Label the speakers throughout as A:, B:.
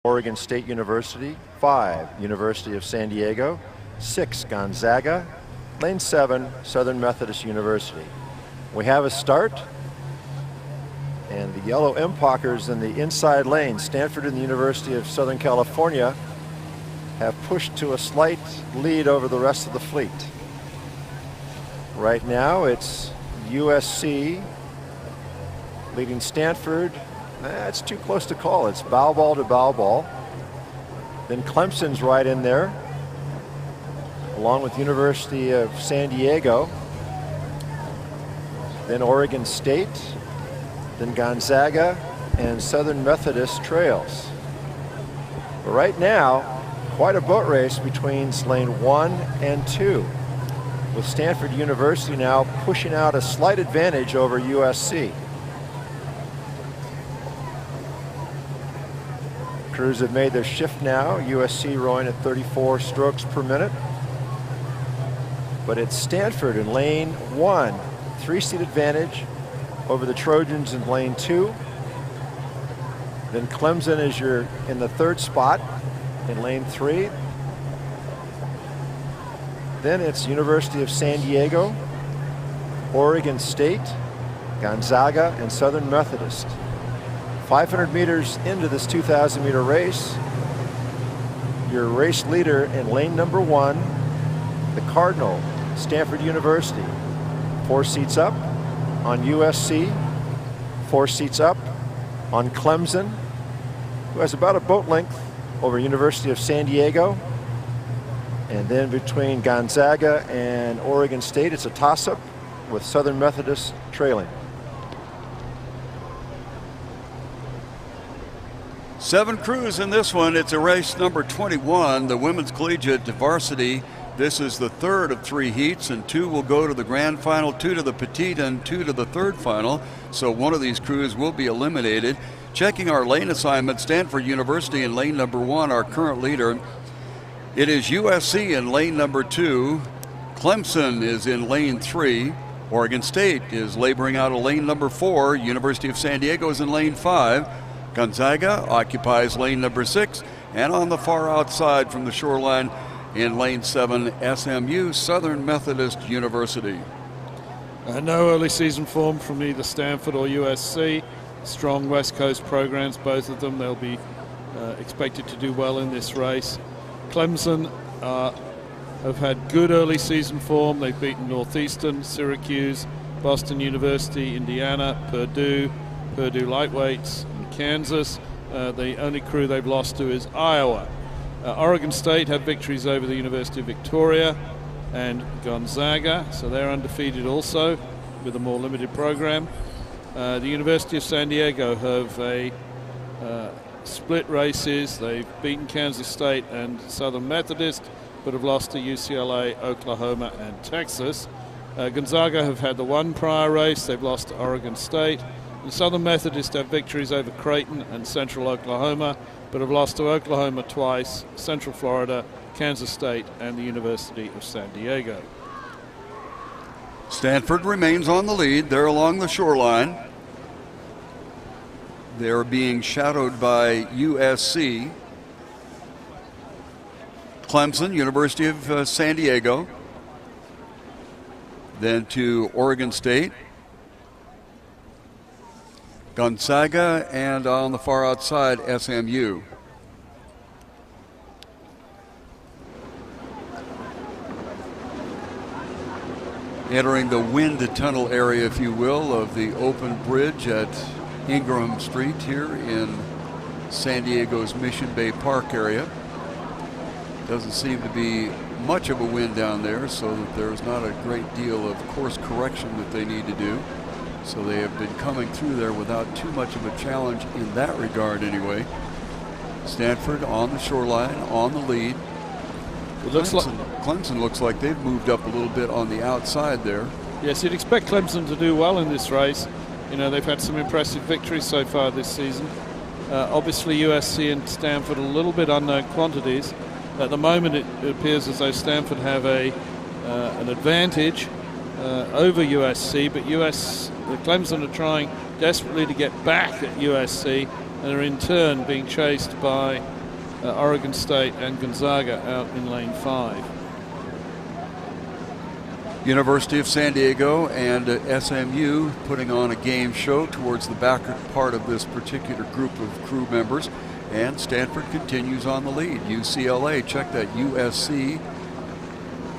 A: Oregon State University. 5, University of San Diego. 6, Gonzaga. Lane 7, Southern Methodist University. We have a start. And the yellow Impalkers in the inside lane, Stanford and the University of Southern California, have pushed to a slight lead over the rest of the fleet. Right now it's USC leading Stanford. It's too close to call. It's bow ball to bow ball. Then Clemson's right in there, along with University of San Diego. Then Oregon State. Then Gonzaga and Southern Methodist trails. But right now, quite a boat race between lane 1 and 2, with Stanford University now pushing out a slight advantage over USC. Crews have made their shift now. USC rowing at 34 strokes per minute. But it's Stanford in lane 1, 3-seat advantage over the Trojans in lane 2. Then Clemson is in the 3rd spot in lane 3. Then it's University of San Diego, Oregon State, Gonzaga, and Southern Methodist. 500 meters into this 2,000 meter race, your race leader in lane number 1, the Cardinal, Stanford University. 4 seats up on USC, 4 seats up on Clemson, who has about a boat length over University of San Diego. And then between Gonzaga and Oregon State, it's a toss-up with Southern Methodist trailing.
B: 7 crews in this one. It's a race number 21, the Women's Collegiate Varsity. This is the 3rd of 3 heats, and 2 will go to the grand final, 2 to the petite, and 2 to the 3rd final. So one of these crews will be eliminated. Checking our lane assignment, Stanford University in lane number 1, our current leader. It is USC in lane number 2. Clemson is in lane 3. Oregon State is laboring out of lane number 4. University of San Diego is in lane 5. Gonzaga occupies lane number 6. And on the far outside from the shoreline, in lane 7, SMU, Southern Methodist University.
C: No early season form from either Stanford or USC. Strong West Coast programs, both of them. They'll be expected to do well in this race. Clemson have had good early season form. They've beaten Northeastern, Syracuse, Boston University, Indiana, Purdue Lightweights, and Kansas. The only crew they've lost to is Iowa. Oregon State have victories over the University of Victoria and Gonzaga, so they're undefeated also with a more limited program. The University of San Diego have split races. They've beaten Kansas State and Southern Methodist, but have lost to UCLA, Oklahoma, and Texas. Gonzaga have had the 1 prior race. They've lost to Oregon State. The Southern Methodist have victories over Creighton and Central Oklahoma, but have lost to Oklahoma twice, Central Florida, Kansas State, and the University of San Diego.
B: Stanford remains on the lead. They're along the shoreline. They're being shadowed by USC. Clemson, University of San Diego. Then to Oregon State. Gonzaga, and on the far outside, SMU. Entering the wind tunnel area, if you will, of the open bridge at Ingram Street here in San Diego's Mission Bay Park area. Doesn't seem to be much of a wind down there, so that there's not a great deal of course correction that they need to do. So they have been coming through there without too much of a challenge in that regard anyway. Stanford on the shoreline, on the lead.
C: It looks like
B: Clemson looks like they've moved up a little bit on the outside there.
C: Yes, you'd expect Clemson to do well in this race. You know, they've had some impressive victories so far this season. Obviously USC and Stanford a little bit unknown quantities. At the moment it appears as though Stanford have an advantage over USC, but Clemson are trying desperately to get back at USC and are in turn being chased by Oregon State and Gonzaga out in lane 5.
B: University of San Diego and SMU putting on a game show towards the back part of this particular group of crew members. And Stanford continues on the lead. UCLA, check that, USC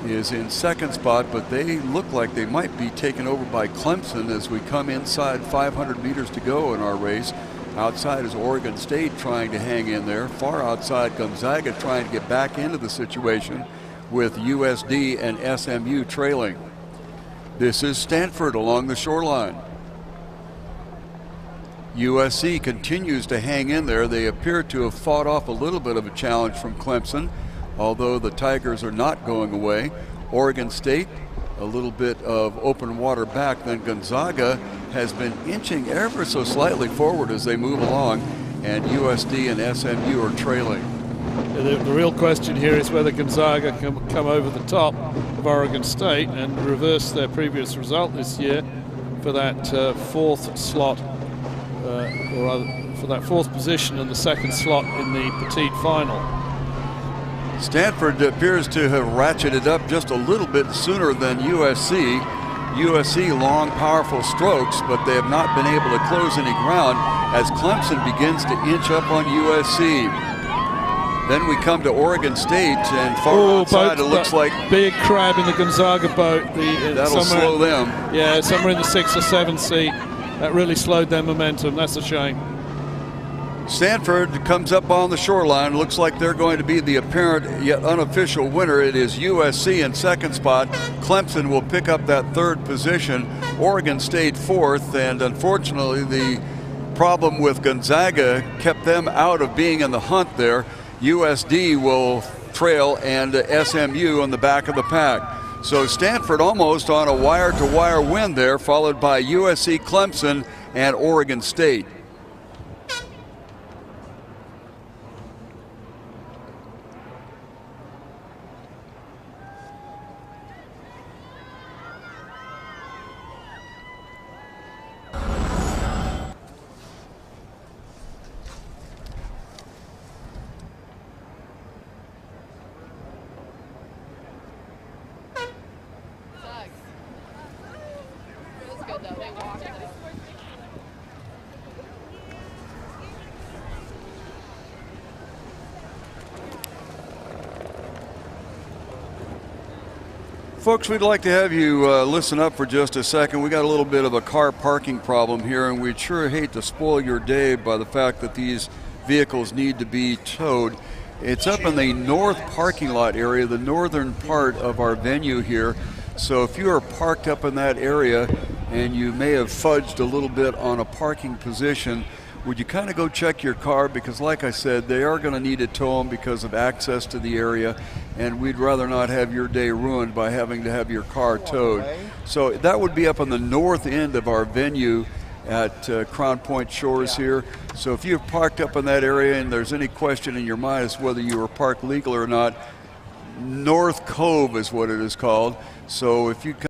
B: is in second spot, but they look like they might be taken over by Clemson as we come inside 500 meters to go in our race. Outside is Oregon State trying to hang in there. Far outside, Gonzaga trying to get back into the situation with USD and SMU trailing. This is Stanford along the shoreline. USC continues to hang in there. They appear to have fought off a little bit of a challenge from Clemson, although the Tigers are not going away. Oregon State, a little bit of open water back. Then Gonzaga has been inching ever so slightly forward as they move along, and USD and SMU are trailing.
C: The real question here is whether Gonzaga can come over the top of Oregon State and reverse their previous result this year for that fourth slot, or rather for that fourth position and the second slot in the petite final.
B: Stanford appears to have ratcheted up just a little bit sooner than USC. USC long, powerful strokes, but they have not been able to close any ground as Clemson begins to inch up on USC. Then we come to Oregon State, and far outside it looks like
C: big crab in the Gonzaga boat.
B: That'll slow them.
C: Yeah, somewhere in the 6th or 7th seat. That really slowed their momentum. That's a shame.
B: Stanford comes up on the shoreline. Looks like they're going to be the apparent yet unofficial winner. It is USC in second spot. Clemson will pick up that third position. Oregon State fourth, and unfortunately the problem with Gonzaga kept them out of being in the hunt there. USD will trail and SMU on the back of the pack. So Stanford almost on a wire-to-wire win there, followed by USC, Clemson, and Oregon State. Folks, we'd like to have you listen up for just a second. We got a little bit of a car parking problem here, and we'd sure hate to spoil your day by the fact that these vehicles need to be towed. It's up in the north parking lot area, the northern part of our venue here. So if you are parked up in that area and you may have fudged a little bit on a parking position, would you kind of go check your car? Because like I said, they are going to need to tow them because of access to the area, and we'd rather not have your day ruined by having to have your car towed. So that would be up on the north end of our venue at Crown Point Shores here. So if you've parked up in that area and there's any question in your mind as to whether you were parked legal or not, North Cove is what it is called. So if you